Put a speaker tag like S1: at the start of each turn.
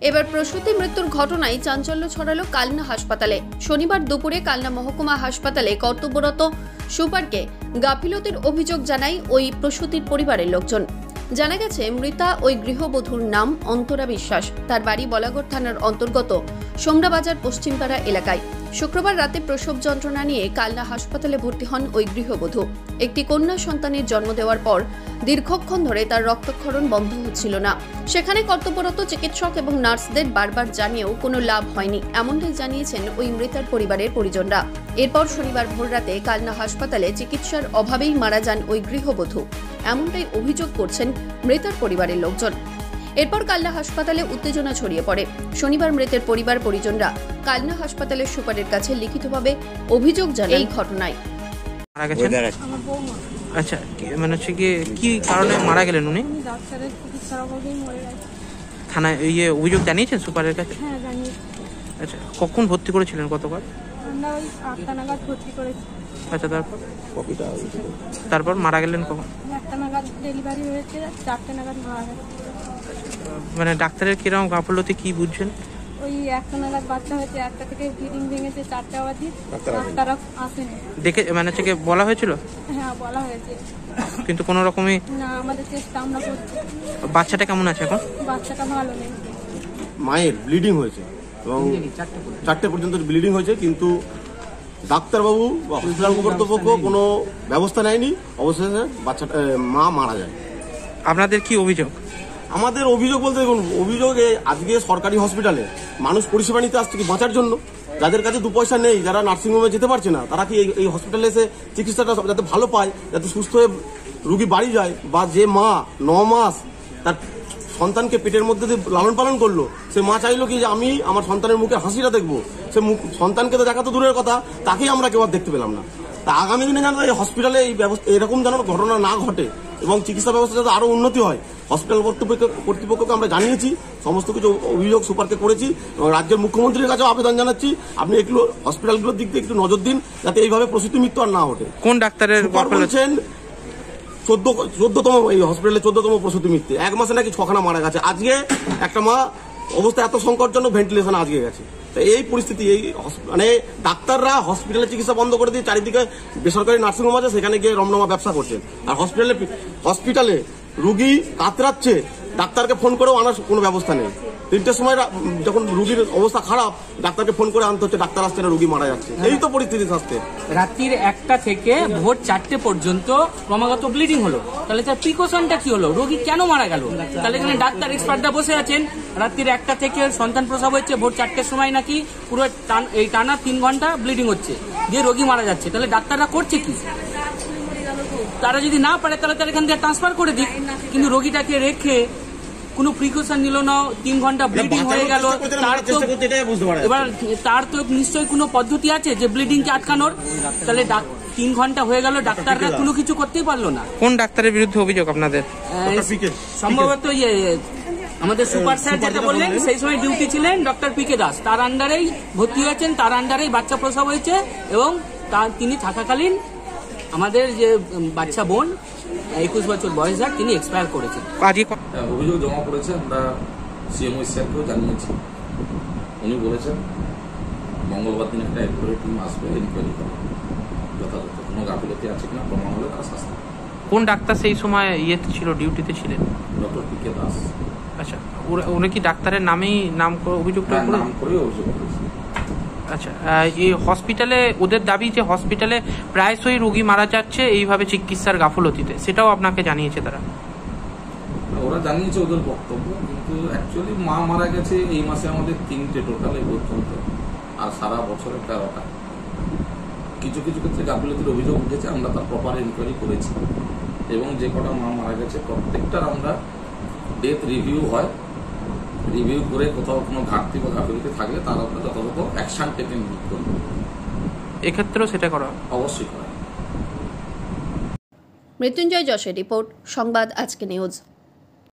S1: এবার প্রসূতি মৃত্যুর ঘটনায় চাঞ্চল্য ছড়ালো কালনা হাসপাতালে। শনিবার দুপুরে কালনা মহকুমা হাসপাতালে কর্তব্যরত সুপারকে গাফিলতির অভিযোগ জানায় ওই প্রসূতির পরিবারের লোকজন। জানা গেছে, মৃতা ওই গৃহবধূর নাম অন্তরা বিশ্বাস। তার বাড়ি বলাগড় থানার অন্তর্গত সোমরাবাজার পশ্চিমপাড়া এলাকায়। শুক্রবার রাতে প্রসব যন্ত্রণা নিয়ে কালনা হাসপাতালে ভর্তি হন ওই গৃহবধূ। একটি কন্যা সন্তানের জন্ম দেওয়ার পর দীর্ঘক্ষণ ধরে তার রক্তক্ষরণ বন্ধ হচ্ছিল না। সেখানে কর্তব্যরত চিকিৎসক এবং নার্সদের বারবার জানিয়েও কোনো লাভ হয়নি, এমনটাই জানিয়েছেন ওই মৃতার পরিবারের পরিজনরা। এরপর শনিবার ভোররাতে কালনা হাসপাতালে চিকিৎসার অভাবেই মারা যান ওই গৃহবধূ, এমনটাই অভিযোগ করছেন মৃতার পরিবারের লোকজন। এরপর কালনা হাসপাতালে উত্তেজনা ছড়িয়ে পড়ে। শনিবার মৃতের পরিবার পরিজনরা কালনা হাসপাতালের সুপারের কাছে লিখিতভাবে অভিযোগ জানান এই ঘটনায়।
S2: আচ্ছা, মানে হচ্ছে কি কারণে মারা গেলেন উনি? থানায় অভিযোগ জানিয়েছেন সুপারের কাছে?
S3: হ্যাঁ, জানিয়েছি।
S2: আচ্ছা, কখন ভর্তি করেছিলেন? কতবার?
S3: আমরা ওই 8টা নাগাদ ভর্তি করেছি।
S2: আচ্ছা, তারপর মারা গেলেন কখন?
S3: 1টা নাগাদ ডেলিভারি হয়েছে, 4টে নাগাদ মারা গেছে।
S2: মানে ডাক্তারের কিরকম গাফলতি কি বুঝছেন?
S3: ওই 1টা নাগাদ বাচ্চা হয়েছে, 1টা থেকে ব্লিডিং ভেঙেছে, 4টে অবধি ডাক্তাররা আসেনি।
S2: দেখে মানে হচ্ছে কি বলা হয়েছিল?
S3: হ্যাঁ, বলা হয়েছে,
S2: কিন্তু কোনো রকমই
S3: না। আমাদের চেষ্টা আমরা করছি।
S2: বাচ্চাটা কেমন আছে এখন?
S3: বাচ্চাটা ভালো নেই।
S4: মায়ের ব্লিডিং হয়েছে এবং 4টে পর্যন্ত ব্লিডিং হয়েছে, কিন্তু ডাক্তারবাবু বা হসপিটাল কর্তৃপক্ষ কোনো ব্যবস্থা নেয়নি। অবশেষে বাচ্চাটা মা মারা যায়।
S2: আপনাদের কি অভিযোগ?
S4: আমাদের অভিযোগ বলতে দেখুন, অভিযোগে আজকে সরকারি হসপিটালে মানুষ পরিষেবা নিতে আসছে কি বাঁচার জন্য। যাদের কাছে 2 পয়সা নেই, যারা নার্সিংহোমে যেতে পারছে না, তারা কি এই হসপিটালে এসে চিকিৎসাটা যাতে ভালো পায়, যাতে সুস্থ হয়ে রুগী বাড়ি যায়। বা যে মা 9 মাস তার সন্তানকে পেটের মধ্যে দিয়ে লালন পালন করলো, সে মা চাইলো কি যে আমি আমার সন্তানের মুখে হাসিটা দেখবো। সে সন্তানকে তো দেখা তো দূরের কথা, তাকেই আমরা কেউ আর দেখতে পেলাম না। তা আগামী দিনে যেন এই হসপিটালে এই ব্যবস্থা এরকম যেন ঘটনা না ঘটে এবং চিকিৎসা ব্যবস্থা যাতে আরো উন্নতি হয়, হসপিটাল কর্তৃপক্ষকে আমরা জানিয়েছি। সমস্ত কিছু অভিযোগ সুপারকে করেছি এবং রাজ্যের মুখ্যমন্ত্রীর কাছেও আবেদন জানাচ্ছি, আপনি একটু হসপিটালগুলোর দিক দিয়ে একটু নজর দিন, যাতে এইভাবে প্রসূতি মৃত্যু আর না ঘটে।
S2: কোন ডাক্তারের
S4: বলছেন 14তম এই হসপিটালে 14তম প্রসূতি মৃত্যু। 1 মাসে নাকি 6খানা মারা গেছে। আজকে একটা মা অবস্থা এত সংকটজনক, ভেন্টিলেশন আজকে গেছে। এই পরিস্থিতি, এই মানে ডাক্তাররা হসপিটালে চিকিৎসা বন্ধ করে দিয়ে চারিদিকে বেসরকারি নার্সিংহোম আছে, সেখানে গিয়ে রমরমা ব্যবসা করছেন। আর হসপিটালে রুগী কাতরাচ্ছে, ডাক্তারকে ফোন করেও আনার কোনো ব্যবস্থা নেই। 3টের সময় যখন রুগীর অবস্থা খারাপ, ডাক্তারকে ফোন করে আনতে হচ্ছে, ডাক্তার আসছে না, রুগী মারা যাচ্ছে। এই তো পরিস্থিতি স্বাস্থ্যে।
S5: রাত্রির 1টা থেকে ভোর 4টে পর্যন্ত ক্রমাগত ব্লিডিং হলো, তাহলে তার প্রিকশনটা কি হলো? রোগী কেন মারা গেল? তাহলে এখানে ডাক্তার এক্সপার্টরা বসে আছেন। রাত্রির 1টা থেকে সন্তান প্রসব হচ্ছে, ভোর 4টের সময় নাকি পুরো টানা 3 ঘন্টা ব্লিডিং হচ্ছে, দিয়ে রোগী মারা যাচ্ছে। তাহলে ডাক্তাররা করছে কি? তারা যদি না পারে তাহলে তারা এখান থেকে ট্রান্সফার করে দিক, কিন্তু রোগীটাকে রেখে কোনো প্রিকশন নিল না। 3 ঘন্টা ব্লিডিং হয়ে গেল, এবার তার তো নিশ্চয়ই কোনো পদ্ধতি আছে যে ব্লিডিংকে আটকানোর। তাহলে 3 ঘন্টা হয়ে গেল, ডাক্তাররা কোনো কিছু করতেই পারলো না।
S2: কোন ডাক্তারের বিরুদ্ধে অভিযোগ আপনাদের?
S5: সম্ভবত আমাদের সুপার স্যার যেটা বললেন, সেই সময় ডিউটি ছিলেন ডক্টর পিকে দাস, তার আন্ডারেই ভর্তি হয়েছেন, তার আন্ডারেই বাচ্চা প্রসব হয়েছে এবং তিনি থাকাকালীন আমাদের যে বাচ্চা বোন 21 বছর বয়স, যার তিনি এক্সপায়ার করেছেন।
S6: অভিযোগ জমা পড়েছে, আমরা সিএমও স্যারকেও জানিয়েছি। উনি বলেছেন মঙ্গলবার দিন একটা এনকোয়ারি টিম আসবে, এনকোয়ারি করবে যথাযথ কোনো গাফিলতি আছে কিনা, প্রমাণ হলে তার শাস্তি।
S2: কোন ডাক্তার সেই সময় ছিল, ডিউটিতে ছিলেন?
S6: ডক্টর পিকে দাস।
S2: আচ্ছা, উনি কি ডাক্তারের নামেই নাম করে অভিযোগ
S6: করেছে?
S2: আচ্ছা, এই হসপিটালে ওদের দাবি যে হসপিটালে প্রায়শই রোগী মারা যাচ্ছে এইভাবে চিকিৎসার গাফলতিতে, সেটাও আপনাকে জানিয়েছে তারা?
S6: ওরা জানিয়েছে ওদের বক্তব্য, কিন্তু অ্যাকচুয়ালি মা মারা গেছে এই মাসে আমাদের 3টে টোটাল এই পর্যন্ত, আর সারা বছরে 13টা। কিছু কিছু ক্ষেত্রে গাফিলতির অভিযোগ উঠেছে, আমরা তার প্রপার এনকোয়ারি করেছি এবং যে কটা মা মারা গেছে প্রত্যেকটার আমরা ডেথ রিভিউ হয়, রিভিউ করে কোথাও কোনো ঘাটতি বা গাফিলতি থাকলে তার আমরা যথাযথ অ্যাকশন টেকেন করব।
S2: এক্ষেত্রেও সেটা করা
S6: অবশ্যই করা।
S1: মৃত্যুঞ্জয় যশের রিপোর্ট, সংবাদ আজকে নিউজ।